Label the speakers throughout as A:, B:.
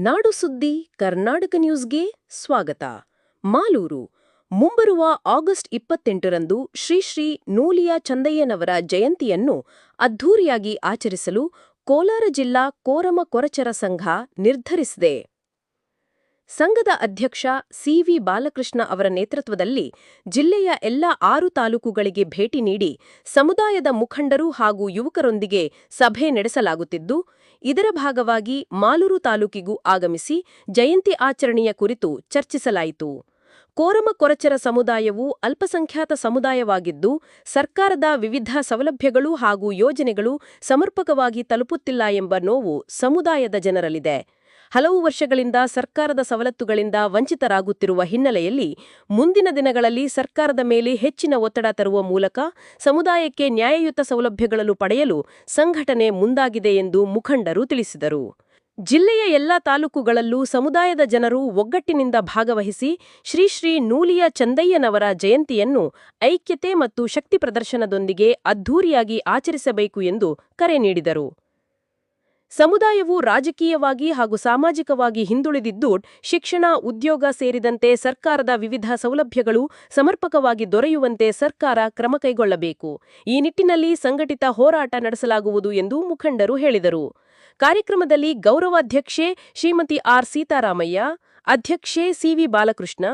A: ನಾಡು ಸುದ್ದಿ ಕರ್ನಾಟಕ ನ್ಯೂಸ್ಗೆ ಸ್ವಾಗತ. ಮಾಲೂರು ಮುಂಬರುವ ಆಗಸ್ಟ್ 28ರಂದು ಶ್ರೀ ನೂಲಿಯ ಚಂದಯ್ಯನವರ ಜಯಂತಿಯನ್ನು ಅದ್ಧೂರಿಯಾಗಿ ಆಚರಿಸಲು ಕೋಲಾರ ಜಿಲ್ಲಾ ಕೋರಮ ಕೊರಚರ ಸಂಘ ನಿರ್ಧರಿಸಿದೆ. ಸಂಘದ ಅಧ್ಯಕ್ಷ ಸಿ.ವಿ. ಬಾಲಕೃಷ್ಣ ಅವರ ನೇತೃತ್ವದಲ್ಲಿ ಜಿಲ್ಲೆಯ ಎಲ್ಲ 6 ತಾಲೂಕುಗಳಿಗೆ ಭೇಟಿ ನೀಡಿ ಸಮುದಾಯದ ಮುಖಂಡರು ಹಾಗೂ ಯುವಕರೊಂದಿಗೆ ಸಭೆ ನಡೆಸಲಾಗುತ್ತಿದ್ದು, ಇದರ ಭಾಗವಾಗಿ ಮಾಲೂರು ತಾಲೂಕಿಗೂ ಆಗಮಿಸಿ ಜಯಂತಿ ಆಚರಣೆಯ ಕುರಿತು ಚರ್ಚಿಸಲಾಯಿತು. ಕೋರಮ ಕೊರಚರ ಸಮುದಾಯವು ಅಲ್ಪಸಂಖ್ಯಾತ ಸಮುದಾಯವಾಗಿದ್ದು, ಸರ್ಕಾರದ ವಿವಿಧ ಸೌಲಭ್ಯಗಳು ಹಾಗೂ ಯೋಜನೆಗಳು ಸಮರ್ಪಕವಾಗಿ ತಲುಪುತ್ತಿಲ್ಲ ಎಂಬ ನೋವು ಸಮುದಾಯದ ಜನರಲ್ಲಿದೆ. ಹಲವು ವರ್ಷಗಳಿಂದ ಸರ್ಕಾರದ ಸವಲತ್ತುಗಳಿಂದ ವಂಚಿತರಾಗುತ್ತಿರುವ ಹಿನ್ನೆಲೆಯಲ್ಲಿ ಮುಂದಿನ ದಿನಗಳಲ್ಲಿ ಸರ್ಕಾರದ ಮೇಲೆ ಹೆಚ್ಚಿನ ಒತ್ತಡ ತರುವ ಮೂಲಕ ಸಮುದಾಯಕ್ಕೆ ನ್ಯಾಯಯುತ ಸೌಲಭ್ಯಗಳನ್ನು ಪಡೆಯಲು ಸಂಘಟನೆ ಮುಂದಾಗಿದೆ ಎಂದು ಮುಖಂಡರು ತಿಳಿಸಿದರು. ಜಿಲ್ಲೆಯ ಎಲ್ಲ ತಾಲೂಕುಗಳಲ್ಲೂ ಸಮುದಾಯದ ಜನರು ಒಗ್ಗಟ್ಟಿನಿಂದ ಭಾಗವಹಿಸಿ ಶ್ರೀ ನೂಲಿಯ ಚಂದಯ್ಯನವರ ಜಯಂತಿಯನ್ನು ಐಕ್ಯತೆ ಮತ್ತು ಶಕ್ತಿ ಪ್ರದರ್ಶನದೊಂದಿಗೆ ಅದ್ಧೂರಿಯಾಗಿ ಆಚರಿಸಬೇಕು ಎಂದು ಕರೆ ನೀಡಿದರು. ಸಮುದಾಯವು ರಾಜಕೀಯವಾಗಿ ಹಾಗೂ ಸಾಮಾಜಿಕವಾಗಿ ಹಿಂದುಳಿದಿದ್ದು, ಶಿಕ್ಷಣ, ಉದ್ಯೋಗ ಸೇರಿದಂತೆ ಸರ್ಕಾರದ ವಿವಿಧ ಸೌಲಭ್ಯಗಳು ಸಮರ್ಪಕವಾಗಿ ದೊರೆಯುವಂತೆ ಸರ್ಕಾರ ಕ್ರಮ ಕೈಗೊಳ್ಳಬೇಕು. ಈ ನಿಟ್ಟಿನಲ್ಲಿ ಸಂಘಟಿತ ಹೋರಾಟ ನಡೆಸಲಾಗುವುದು ಎಂದು ಮುಖಂಡರು ಹೇಳಿದರು. ಕಾರ್ಯಕ್ರಮದಲ್ಲಿ ಗೌರವಾಧ್ಯಕ್ಷೆ ಶ್ರೀಮತಿ ಆರ್. ಸೀತಾರಾಮಯ್ಯ, ಅಧ್ಯಕ್ಷೆ ಸಿ.ವಿ. ಬಾಲಕೃಷ್ಣ,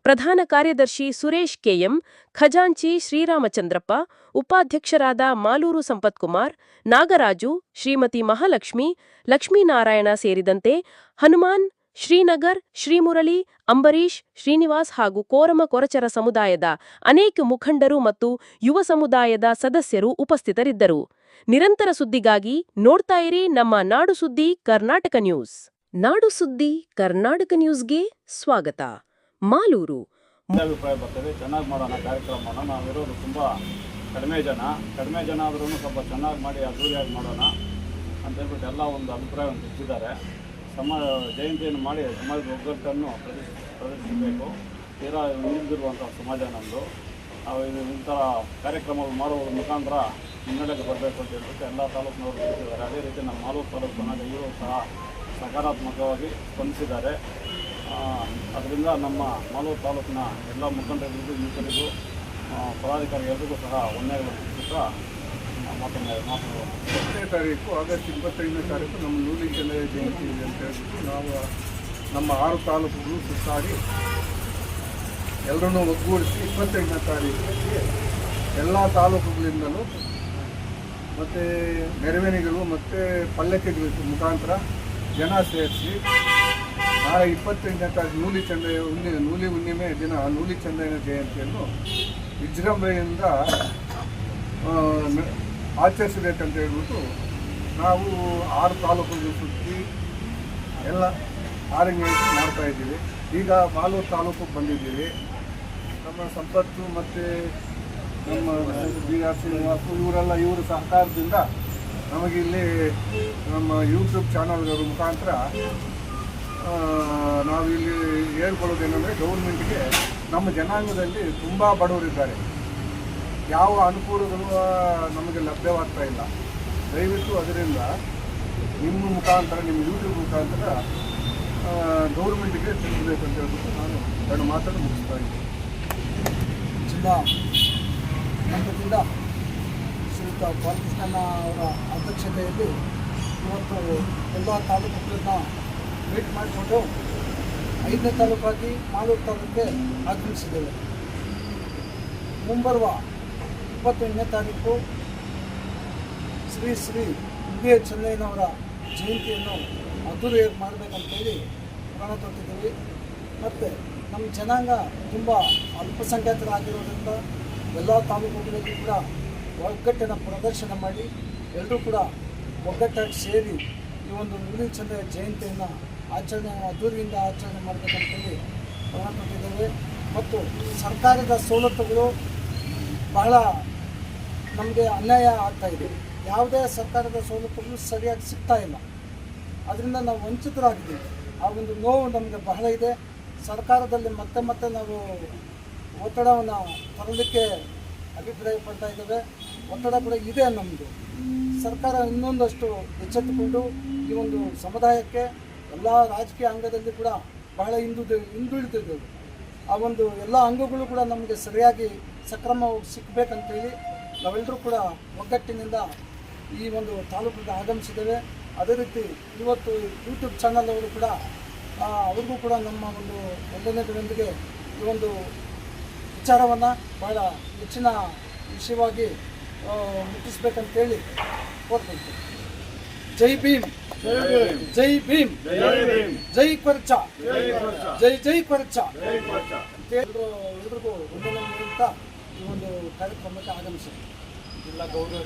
A: ಪ್ರಧಾನ ಕಾರ್ಯದರ್ಶಿ ಸುರೇಶ್ ಕೆಎಂ, ಖಜಾಂಚಿ ಶ್ರೀರಾಮಚಂದ್ರಪ್ಪ, ಉಪಾಧ್ಯಕ್ಷರಾದ ಮಾಲೂರು ಸಂಪತ್ಕುಮಾರ್, ನಾಗರಾಜು, ಶ್ರೀಮತಿ ಮಹಾಲಕ್ಷ್ಮಿ, ಲಕ್ಷ್ಮೀನಾರಾಯಣ ಸೇರಿದಂತೆ ಹನುಮಾನ್, ಶ್ರೀನಗರ್, ಶ್ರೀಮುರಳಿ, ಅಂಬರೀಶ್, ಶ್ರೀನಿವಾಸ್ ಹಾಗೂ ಕೋರಮ ಕೊರಚರ ಸಮುದಾಯದ ಅನೇಕ ಮುಖಂಡರು ಮತ್ತು ಯುವ ಸಮುದಾಯದ ಸದಸ್ಯರು ಉಪಸ್ಥಿತರಿದ್ದರು. ನಿರಂತರ ಸುದ್ದಿಗಾಗಿ ನೋಡ್ತಾ ಇರಿ ನಮ್ಮ ನಾಡು ಸುದ್ದಿ ಕರ್ನಾಟಕ ನ್ಯೂಸ್. ನಾಡು ಸುದ್ದಿ ಕರ್ನಾಟಕ ನ್ಯೂಸ್ಗೆ ಸ್ವಾಗತ. ಮಾಲೂರು
B: ಅಭಿಪ್ರಾಯ ಬರ್ತದೆ, ಚೆನ್ನಾಗಿ ಮಾಡೋಣ ಕಾರ್ಯಕ್ರಮವನ್ನು. ನಾವಿರೋದು ತುಂಬ ಕಡಿಮೆ ಜನ ಆದ್ರೂ ಸ್ವಲ್ಪ ಚೆನ್ನಾಗಿ ಮಾಡಿ ಅದ್ದೂರಿಯಾಗಿ ಮಾಡೋಣ ಅಂತ ಹೇಳ್ಬಿಟ್ಟು ಎಲ್ಲ ಒಂದು ಅಭಿಪ್ರಾಯವನ್ನು ತಿಳಿಸಿದ್ದಾರೆ. ಜಯಂತಿಯನ್ನು ಮಾಡಿ ಸಮಾಜದ ಒಗ್ಗಟ್ಟನ್ನು ಪ್ರದರ್ಶಿಸಬೇಕು. ತೀರಾ ಹಿಂದಿರುವಂಥ ಸಮಾಜ ನಮ್ಮದು. ನಾವು ಇಂಥ ಕಾರ್ಯಕ್ರಮಗಳು ಮಾಡುವ ಮುಖಾಂತರ ಮುನ್ನಡೆಗೆ ಬರಬೇಕು ಅಂತ ಹೇಳ್ಬಿಟ್ಟು ಎಲ್ಲ ತಾಲೂಕಿನವರು ತಿಳಿಸಿದ್ದಾರೆ. ಅದೇ ರೀತಿ ನಮ್ಮ ಮಾಲೂರು ತಾಲೂಕಿನ ಇವರು ಸಹ ಸಕಾರಾತ್ಮಕವಾಗಿ ಸ್ಪಂದಿಸಿದ್ದಾರೆ. ಅದರಿಂದ ನಮ್ಮ ಮಾಲೂರು ತಾಲೂಕಿನ ಎಲ್ಲ ಮುಖಂಡರಿಗೂ, ಯುವಕರಿಗೂ, ಪದಾಧಿಕಾರಿಗಳಿಗೂ ಸಹ ವಂದನೆಗಳನ್ನು ತಿಳಿಸುತ್ತಾ ಮಾತನಾಡುವ
C: 10ನೇ ತಾರೀಕು ಆಗಸ್ಟ್ 25ನೇ ತಾರೀಕು ನಮ್ಮ ನೂಲಿ ಚಂದಯ್ಯ ಜಯಂತಿ ಇದೆ ಅಂತ ಹೇಳ್ಬಿಟ್ಟು ನಾವು ನಮ್ಮ 6 ತಾಲೂಕುಗಳು ಸುತ್ತಾಡಿ ಎಲ್ಲರನ್ನೂ ಒಗ್ಗೂಡಿಸಿ 25ನೇ ತಾರೀಕಿಗೆ ಎಲ್ಲ ತಾಲೂಕುಗಳಿಂದಲೂ ಮತ್ತು ಮೆರವಣಿಗೆಗಳು ಮತ್ತು ಪಲ್ಲಕ್ಕಿಗಳ ಮುಖಾಂತರ ಜನ ಸೇರಿಸಿ ನಾಳೆ 25ನೇ ತಾರೀಕು ನೂಲಿ ಹುಣ್ಣಿಮೆ ದಿನ ನೂಲಿ ಚಂದಯ್ಯನ ಜಯಂತಿಯನ್ನು ವಿಜೃಂಭಣೆಯಿಂದ ಆಚರಿಸಬೇಕಂತ ಹೇಳ್ಬಿಟ್ಟು ನಾವು 6 ತಾಲೂಕುಗಳು ಸುತ್ತಿ ಎಲ್ಲ ಆರಂಗೇಸಿ ಮಾಡ್ತಾಯಿದ್ದೀವಿ. ಈಗ ಮಾಲೂರು ತಾಲೂಕಿಗೆ ಬಂದಿದ್ದೀವಿ. ನಮ್ಮ ಸಂಪತ್ತು ಮತ್ತು ನಮ್ಮ ಬಿ.ಆರ್. ಶ್ರೀನಿವಾಸು ಇವರು ಸಹಕಾರದಿಂದ ನಮಗಿಲ್ಲಿ ನಮ್ಮ ಯೂಟ್ಯೂಬ್ ಚಾನಲ್ಗಳ ಮುಖಾಂತರ ನಾವಿಲ್ಲಿ ಹೇಳ್ಕೊಳ್ಳೋದೇನೆಂದರೆ, ಗೌರ್ಮೆಂಟ್ಗೆ ನಮ್ಮ ಜನಾಂಗದಲ್ಲಿ ತುಂಬ ಬಡವರಿದ್ದಾರೆ, ಯಾವ ಅನುಕೂಲಗಳು ನಮಗೆ ಲಭ್ಯವಾಗ್ತಾ ಇಲ್ಲ. ದಯವಿಟ್ಟು ಅದರಿಂದ ನಿಮ್ಮ ಮುಖಾಂತರ, ನಿಮ್ಮ ಯೂಟ್ಯೂಬ್ ಮುಖಾಂತರ ಗೌರ್ಮೆಂಟಿಗೆ ತಿಳಿಸಬೇಕು ಅಂತ ಹೇಳ್ಬಿಟ್ಟು ನಾನು 2 ಮಾತನ್ನು ಮುಗಿಸ್ತಾ ಇದ್ದೀನಿ.
D: ಜಿಲ್ಲಾ ಹಂತದಿಂದ ಶ್ರೀಯುತ ಬಾಲಕೃಷ್ಣನ ಅವರ ಅಧ್ಯಕ್ಷತೆಯಲ್ಲಿ ಇವತ್ತು ಎಲ್ಲ ತಾಲೂಕುಗಳನ್ನ ಮೀಟ್ ಮಾಡಿಕೊಂಡು 5ನೇ ತಾಲೂಕಾಗಿ ಮಾಲೂರು ತಾಲೂಕಿಗೆ ಆಗಮಿಸಿದ್ದೇವೆ. ಮುಂಬರುವ 28ನೇ ತಾರೀಕು ಶ್ರೀ ನೂಲಿಯ ಚಂದಯ್ಯನವರ ಜಯಂತಿಯನ್ನು ಅದ್ದೂರಿಯಾಗಿ ಮಾಡಬೇಕಂತೇಳಿ ಪ್ರಾಣ ತೊಟ್ಟಿದ್ದೀವಿ. ಮತ್ತು ನಮ್ಮ ಜನಾಂಗ ತುಂಬ ಅಲ್ಪಸಂಖ್ಯಾತರಾಗಿರೋದ್ರಿಂದ ಎಲ್ಲ ತಾಲೂಕುಗಳಲ್ಲಿ ಕೂಡ ಒಗ್ಗಟ್ಟಿನ ಪ್ರದರ್ಶನ ಮಾಡಿ ಎಲ್ಲರೂ ಕೂಡ ಒಗ್ಗಟ್ಟಾಗಿ ಸೇರಿ ಈ ಒಂದು ನೂಲಿ ಚಂದಯ್ಯ ಜಯಂತಿಯನ್ನು ಅದ್ದೂರಿಯಿಂದ ಆಚರಣೆ ಮಾಡಬೇಕಂತೇಳಿ ಪ್ರಾಣ ತೊಟ್ಟಿದ್ದೇವೆ. ಮತ್ತು ಸರ್ಕಾರದ ಸವಲತ್ತುಗಳು ಬಹಳ ನಮಗೆ ಅನ್ಯಾಯ ಆಗ್ತಾಯಿದೆ. ಯಾವುದೇ ಸರ್ಕಾರದ ಸವಲತ್ತುಗಳು ಸರಿಯಾಗಿ ಸಿಗ್ತಾ ಇಲ್ಲ. ಅದರಿಂದ ನಾವು ವಂಚಿತರಾಗಿದ್ದೀವಿ. ಆ ಒಂದು ನೋವು ನಮಗೆ ಬಹಳ ಇದೆ. ಸರ್ಕಾರದಲ್ಲಿ ಮತ್ತೆ ನಾವು ಒತ್ತಡವನ್ನು ತರಲಿಕ್ಕೆ ಅಭಿಪ್ರಾಯ ಪಡ್ತಾ ಇದ್ದೇವೆ. ಒತ್ತಡ ಕೂಡ ಇದೆ ನಮ್ಮದು. ಸರ್ಕಾರ ಇನ್ನೊಂದಷ್ಟು ಎಚ್ಚೆತ್ತುಕೊಂಡು ಈ ಒಂದು ಸಮುದಾಯಕ್ಕೆ ಎಲ್ಲ ರಾಜಕೀಯ ಅಂಗದಲ್ಲಿ ಕೂಡ ಬಹಳ ಹಿಂದುಳಿದಿದ್ದೆವು. ಆ ಒಂದು ಎಲ್ಲ ಅಂಗಗಳು ಕೂಡ ನಮಗೆ ಸರಿಯಾಗಿ ಸಕ್ರಮವಾಗಿ ಸಿಕ್ಕಬೇಕಂತೇಳಿ ನಾವೆಲ್ಲರೂ ಕೂಡ ಒಗ್ಗಟ್ಟಿನಿಂದ ಈ ಒಂದು ತಾಲೂಕಿಗೆ ಆಗಮಿಸಿದ್ದೇವೆ. ಅದೇ ರೀತಿ ಇವತ್ತು ಯೂಟ್ಯೂಬ್ ಚಾನಲ್ ಅವರು ಕೂಡ ಅವ್ರಿಗೂ ಕೂಡ ನಮ್ಮ ಒಂದು ವಂದನೆಗಳೊಂದಿಗೆ ಈ ಒಂದು ವಿಚಾರವನ್ನು ಬಹಳ ಹೆಚ್ಚಿನ ವಿಷಯವಾಗಿ ಮುಟ್ಟಿಸ್ಬೇಕಂತೇಳಿ ಕೋರ್ಬೇಕು. ಜೈ ಭೀಮ್, ಜೈ ಭೀಮ್, ಜೈ ಕೊರ್ಚಾ, ಜೈ ಕೊರ್ಚಾ ಎಲ್ರಿಗೂ ವಂದನೆ ನೀಡುತ್ತಾ ಈ ಒಂದು ಕಾರ್ಯಕ್ರಮಕ್ಕೆ ಆಗಮಿಸಿದೆ.
B: ಜಿಲ್ಲಾ ಗೌರವ